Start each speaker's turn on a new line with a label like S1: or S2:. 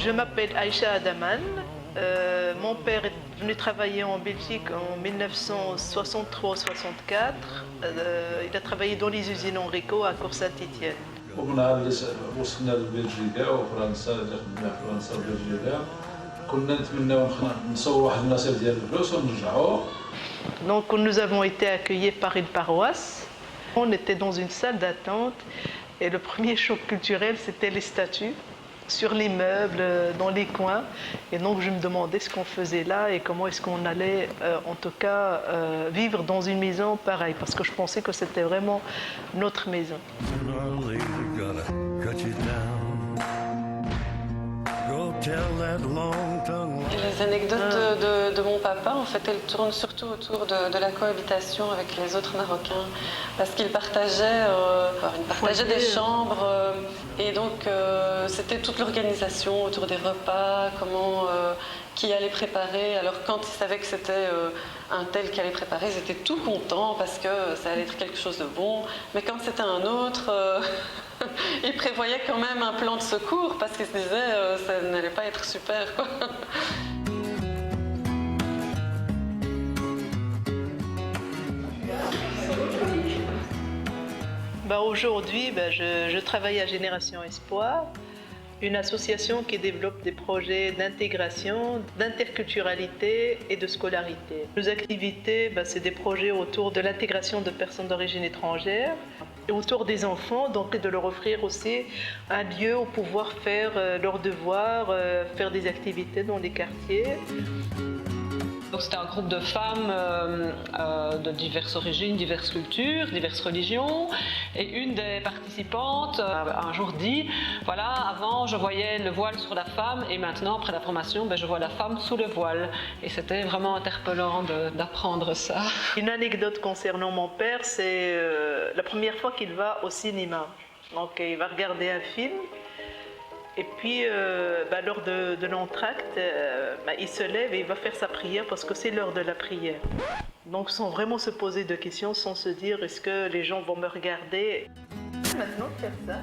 S1: Je m'appelle Aïcha Adaman. Mon père est venu travailler en Belgique en 1963-64. Il a travaillé dans les usines Enrico à Cour-Saint-Étienne.
S2: ومن نهار وصلنا لبلجيكا وفرنسا اللي خدمنا في فرنسا وبلجيكا كنا نتمناو نصوروا واحد النصيب ديال الفلوس ونرجعوا.
S1: Donc nous avons été accueillis par une paroisse. On était dans une salle d'attente et le premier choc culturel c'était les statues sur les meubles, dans les coins. Et donc je me demandais ce qu'on faisait là et comment est-ce qu'on allait en tout cas vivre dans une maison pareille parce que je pensais que c'était vraiment notre maison.
S3: Les anecdotes de mon papa, en fait, elles tournent surtout autour de la cohabitation avec les autres Marocains, parce qu'ils partageaient, des chambres, et donc c'était toute l'organisation autour des repas, qui allait préparer. Alors quand ils savaient que c'était un tel qui allait préparer, ils étaient tout contents parce que ça allait être quelque chose de bon, mais quand c'était un autre... Ils prévoyaient quand même un plan de secours parce qu'ils se disaient ça n'allait pas être super, quoi.
S1: Aujourd'hui, je travaille à Génération Espoir, une association qui développe des projets d'intégration, d'interculturalité et de scolarité. Nos activités, c'est des projets autour de l'intégration de personnes d'origine étrangère et autour des enfants, donc de leur offrir aussi un lieu où pouvoir faire leurs devoirs, faire des activités dans les quartiers.
S4: Donc c'était un groupe de femmes de diverses origines, diverses cultures, diverses religions. Et une des participantes un jour dit, voilà, avant je voyais le voile sur la femme et maintenant après la formation, je vois la femme sous le voile. Et c'était vraiment interpellant d'apprendre ça.
S1: Une anecdote concernant mon père, c'est la première fois qu'il va au cinéma. Donc il va regarder un film. Et puis, lors de l'entracte, il se lève et il va faire sa prière parce que c'est l'heure de la prière. Donc, sans vraiment se poser de questions, sans se dire est-ce que les gens vont me regarder. Maintenant, faire ça.